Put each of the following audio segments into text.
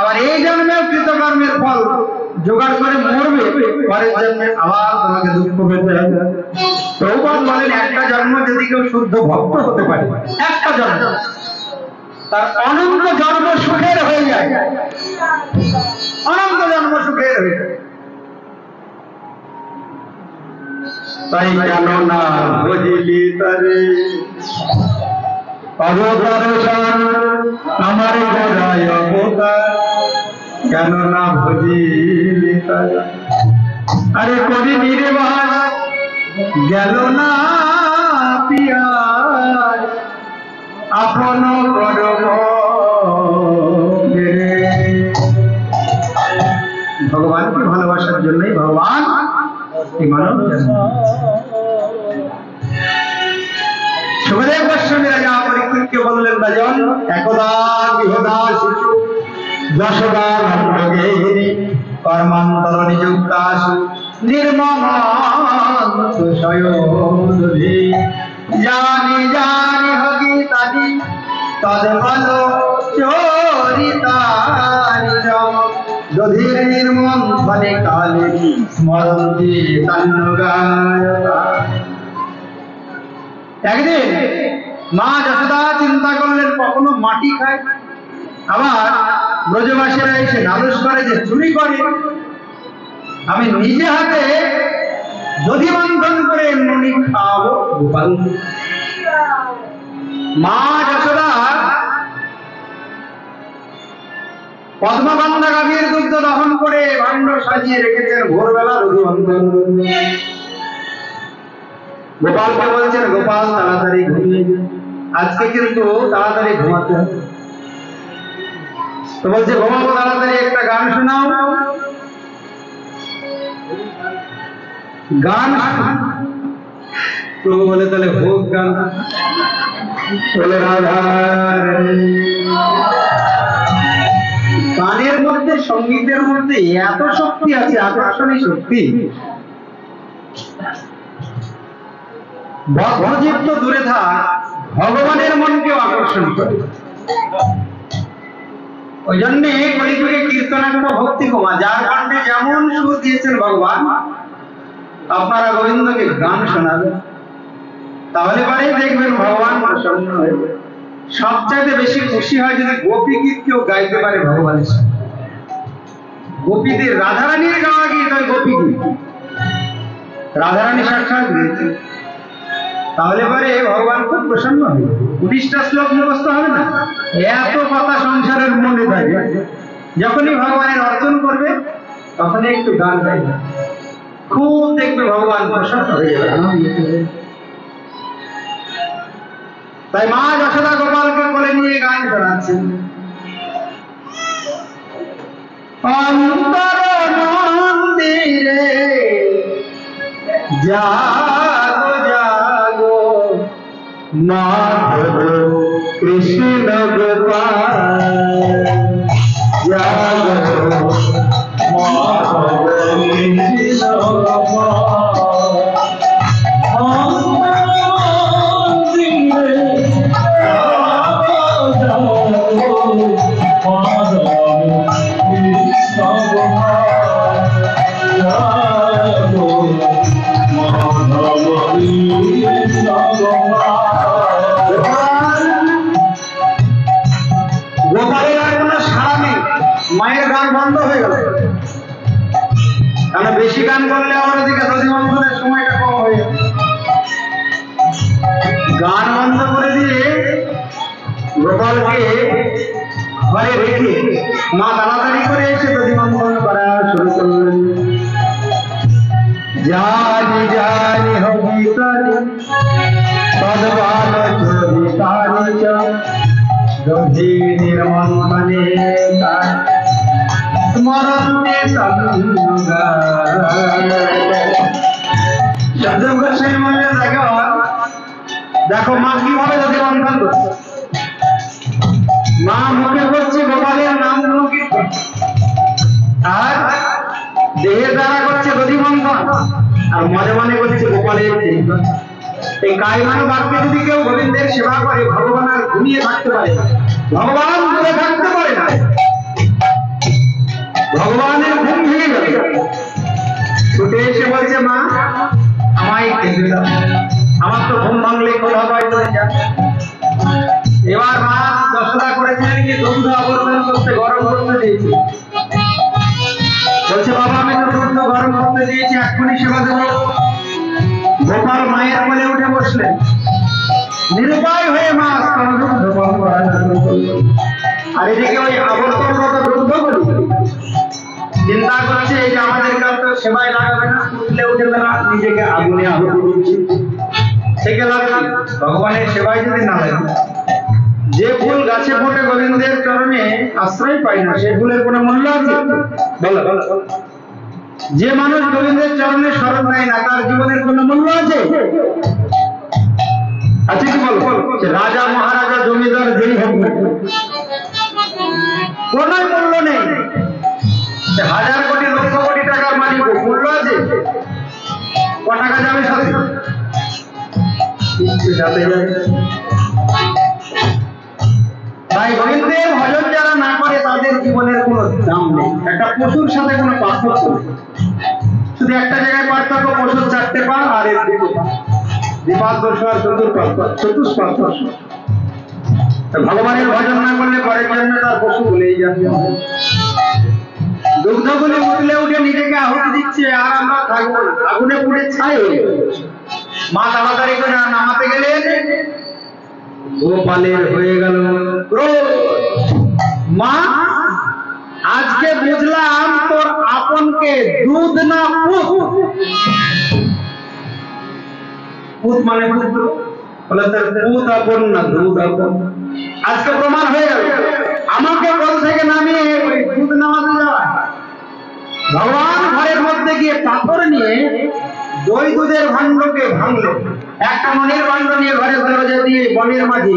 আবার এই জন্মেও কৃতকর্মের ফল জোগাড় করে মরবে, পরের জন্মে আবার তোমাকে দুঃখ পেতে হবে। প্রভুপাদ বলেন একটা জন্ম যদি কেউ শুদ্ধ ভক্ত হতে পারে, একটা জন্ম তার অনন্ত জন্ম সুখের হয়ে যায়, অনন্ত জন্ম সুখের হয়ে যায়। তাই কেন না বুঝিলি তারে অবতার আমার গোড়ায় অবতার, কেন না বুঝিলি তারে। আরে করি নির্বাস গেল না পিয়ার আপন করব। ভগবানকে ভালোবাসার জন্যই ভগবান এই মানব জন্ম। সুখদেব গোস্বামী রাজা পরীক্ষিতকে বললেন, রাজন একদা গৃহদা শিশু যশোদা নন্দগিরি কর্মান্তর নিযুক্তাসু নির্মমান্ত সয়োধি জানি জানি হগিতানি তদ্বল চরিতানি দধির নির্মন্থনে কালে স্মরন্তি তন্নগায়তা। একদিন মা যশোদা চিন্তা করলেন কখনো মাটি খায়, আবার ব্রজবাসীরা এসে নালিশ করে যে চুরি করে, আমি নিজে হাতে দধি মন্থন করে ননি খাওয়াবো গোপাল। মা যশোদা পদ্মগন্ধা গাভীর দুগ্ধ দহন করে ভাণ্ড সাজিয়ে রেখেছেন, ভোরবেলা দধি মন্থন। গোপালকে বলছেন, গোপাল তাড়াতাড়ি ঘুমিয়ে যান, আজকে কিন্তু তাড়াতাড়ি ঘুমাতে হবে। তো বলছে, ঘুমাবো তাড়াতাড়ি, একটা গান শোনাও। গান প্রভু বলে, তাহলে ভোগ গান। বলে, রাধার গানের মধ্যে, সঙ্গীতের মধ্যে এত শক্তি আছে, আকর্ষণী শক্তি। ভগবজীব তো দূরে থাক, ভগবানের মনকেও আকর্ষণ করে। ওই জন্যে কলিযুগে কীর্তনাট্য ভক্তি কমা, যার কণ্ঠে যেমন সুর দিয়েছেন ভগবান, আপনারা গোবিন্দকে গান শোনাবেন, তাহলে পরেই দেখবেন ভগবান প্রসন্ন হয়ে। সবচাইতে বেশি খুশি হয় যদি গোপী গীত কেউ গাইতে পারে ভগবানের সাথে। গোপীদের রাধারানীর গাওয়া গীত হয় গোপী গীত, রাধারানী সাক্ষাৎ গেয়েছে, তাহলে পরে ভগবান খুব প্রসন্ন হবে। 19টা শ্লোক মুখস্থ হবে না, এত কথা সংসারের মনে থাকে। যখনই ভগবানের অর্জন করবে তখনই একটু গান গাইবে, খুব দেখবে ভগবান প্রসন্ন হয়ে যাবে। তাই মা যশোদা গোপালকে কোলে নিয়ে গান শোনাচ্ছেন। অন্তর মন্দিরে জাগো জাগো মাধব কৃষ্ণ গোপাল, জাগো মাধব কৃষ্ণ গোপাল। গোপালের আর কোনো সাড়া নেই, মায়ের গান বন্ধ হয়ে গেল। কারণ বেশি গান করলে আমার ওদিকে দধি মন্থনের সময়টা কম হয়ে যাবে। গান বন্ধ করে দিয়ে গোপালকে ঘরে রেখে মা তাড়াতাড়ি করে এসে দধি মন্থন করা শুরু করলেন। জানি জানি হবিতারি তদ্বাল চরিতারি চ দধি নির্মন্থনে স্মরন্তে দেখো মা কিভাবে দধি মন্থন করছে। মা মুখে করছে গোপালের নাম কীর্তন, আর দেহের দ্বারা করছে দধি মন্থন, আর মনে মনে করছে গোপালের কীর্তন। এই কায়মান বাক্যে যদি কেউ গোবিন্দের সেবা করে, ভগবান আর ঘুমিয়ে থাকতে পারে না, ভগবান দূরে থাকতে পারে না। আমায় খেতে দাও। আমার তো ঘুম ভাঙলে কথা হয়তো এবার মা যশোদা করেছিলেন কি দুগ্ধ আবর্তন করতে গরম করতে দিয়েছি। বলছে বাবা আমি তো দুগ্ধ গরম করতে দিয়েছি, এক্ষুনি সেবা দেবো। গোপাল মায়ের কোলে উঠে বসলেন, নিরুপায় হয়ে মা স্তনদুগ্ধ পান করা শুরু করলেন। আর এদিকে ওই আবর্তনগত দুগ্ধগুলি চিন্তা করছে এই যে আমাদের কাছে তো সেবায় লাগাবে না, উঠলে উঠে তারা নিজেকে আগুনে আহুতি দিচ্ছে। থেকে লাভ ভগবানের সেবায় যদি না লাগে। যে ফুল গাছে ফোটে গোবিন্দের চরণে আশ্রয় পায় না, সে ফুলের কোনো মূল্য আছে? বলো। যে মানুষ গোবিন্দের চরণে শরণ নেয় না, তার জীবনের কোনো মূল্য আছে? আছে কি বল? রাজা মহারাজা জমিদার যেই হোক কোন মূল্য নেই। হাজার কোটি লক্ষ কোটি টাকার মালিক মূল্য আছে? ক টাকা যাবে সাথে? তাই গোবিন্দের ভজন যারা না করে তাদের জীবনের কোনো দাম নেই। একটা পশুর সাথে কোনো পার্থক্য নেই। শুধু একটা জায়গায় পার্থক্য, পশুর চারটে পা আর এর দুটো পা, দ্বিপাদর্শ আর চতুষ্পাদ। ভগবানের ভজন না করলে পরের জন্য তার পশু বলেই যাবে। দুগ্ধগুলি উঠলে উঠে নিজেকে আহুতি দিচ্ছে, আর আমরা থাকবো না, আগুনে পুড়ে ছাই হয়ে মা তাড়াতাড়ি করে নামাতে গেলে গোপালের হয়ে গেল ক্রোধ। মা আজকে বুঝলাম তোর আপনকে দুধ না পুত। পুত মানে পুত্র, বলে তোর পুত আপন না দুধ আপন। আজকে প্রমাণ হয়ে গেল। আমাকে কল থেকে নামিয়ে ওই দুধ নামাতে যাওয়া। ভগবান ঘরের মধ্যে গিয়ে পাথর নিয়ে দই দুধের ভাণ্ডকে ভাঙলো। একটা মনির ভাণ্ড নিয়ে ঘরে দরজা দিয়ে বনের মাঝে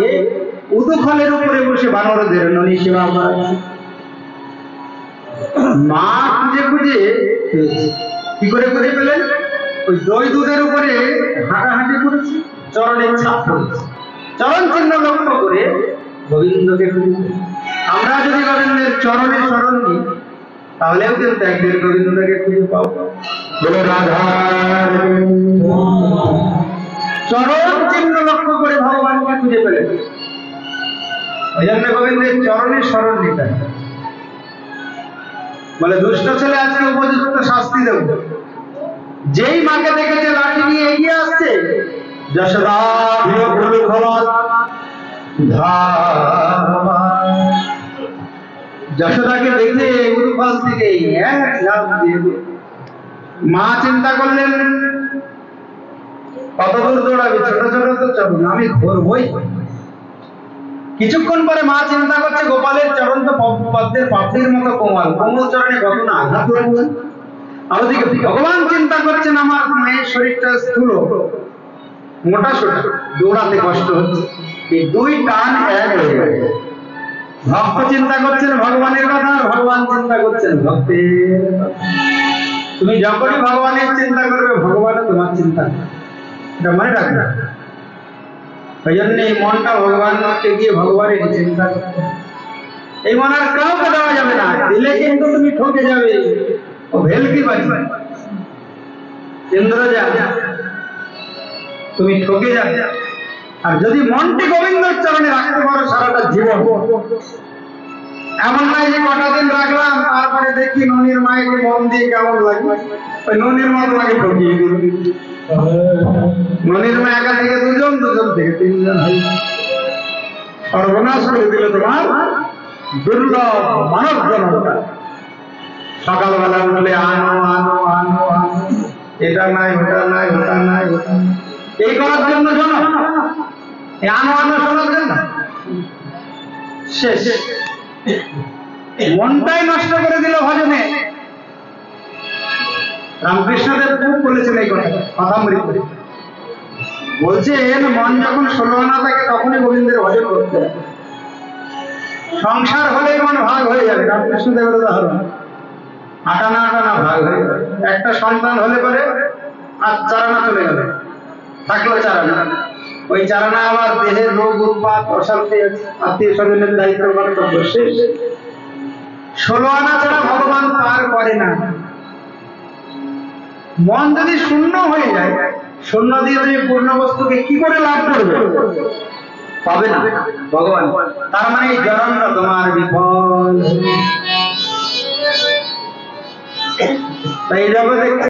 উদুফলের উপরে বসে বানরদের ননি সেবা করে। মা খুঁজে খুঁজে কি করে খুঁজে পেলেন? ওই দই দুধের উপরে হাঁটাহাঁটি করেছে, চরণের ছাপ পড়েছে, চরণ চিহ্ন লক্ষ্য করে গোবিন্দকে খুঁজে। আমরা যদি গোবিন্দের চরণে শরণ নিই তাহলেও কিন্তু একদিন গোবিন্দকে খুঁজে পাবো। বলে রাধা চরণ চিহ্ন লক্ষ্য করে ভগবানকে খুঁজে পেলেন। ওই জন্য গোবিন্দের চরণে শরণ নিতে বলে দুষ্ট ছেলে আজকে উপযুক্ত শাস্তি দেব। যেই মাকে দেখেছে লাঠি নিয়ে এগিয়ে আসছে, যশোদা যশোদাকে দেখে উরুফল থেকে এক ঝাঁপ দিয়ে মা চিন্তা করলেন কত দূর দৌড়াবি, ছোট ছোট তো চলুন আমি ধরবই। কিছুক্ষণ পরে মা চিন্তা করছে গোপালের চরণ তো পদ্মের পাপড়ির মতো কোমল, কোমল চরণে কত না আঘাত লাগবে। আর ওদিকে ভগবান চিন্তা করছেন আমার মায়ের শরীরটা স্থূল মোটা সোটা, দৌড়াতে কষ্ট হচ্ছে। এই দুই টান এক হয়ে গেছে। ভক্ত চিন্তা করছেন ভগবানের কথা, ভগবান চিন্তা করছেন ভক্তের। তুমি যখনই ভগবানের চিন্তা করবে ভগবানও তোমার চিন্তা করবে, এটা মনে রাখবে। ওই জন্য এই মনটা ভগবানকে গিয়ে ভগবানের চিন্তা করতে। এই মন আর কাউকে দেওয়া যাবে না, দিলে কিন্তু তুমি ঠকে যাবে। ও ভেলকি বাজবে, ইন্দ্রজা তুমি ঠকে যাবে। আর যদি মনটি গোবিন্দর চরণে রাখতে পারো সারাটা জীবন, এমন নয় যে কটা দিন রাখলাম তারপরে দেখি ননির মায়েকে মন দিয়ে কেমন লাগবে, ওই ননির মতো লাগে ঠকিয়ে দিবে। ননির মা একা থেকে দুজন, দুজন থেকে তিনজন, সর্বনাশ করে দিল তোমার দুর্লভ মানব জনতা। সকালবেলা উঠলে আনো আনো আনো আনো, এটা নাই ওটা নাই ওটা নাই ওটা নাই, এই করার জন্য শোনো, আনো আনো শোনার জন্য শেষ। মনটাই নষ্ট করে দিল ভজনে। রামকৃষ্ণদেব খুব বলেছেন এই কথা, কথামৃত বলছেন মন যখন 16 আনা থাকে তখনই গোবিন্দের ভজন করতে হবে। সংসার হলেই মন ভাগ হয়ে যাবে। রামকৃষ্ণদেবের উদাহরণ, আটানা আটানা ভাগ হয়ে যাবে। একটা সন্তান হলে পরে আর 4 আনা চলে গেল, থাকলো 4 আনা। ওই 4 আনা আবার দেহের রোগ উৎপাত, অশান্তি, আত্মীয় স্বজনের দায়িত্ব কর্তব্য শেষ। 16 আনা ছাড়া ভগবান পার করে না। মন যদি শূন্য হয়ে যায় শূন্য দিয়ে তুমি পূর্ণ বস্তুকে কি করে লাভ করবে? পাবে না ভগবান। তার মানে জনন্য তোমার বিফল। তাই জগতে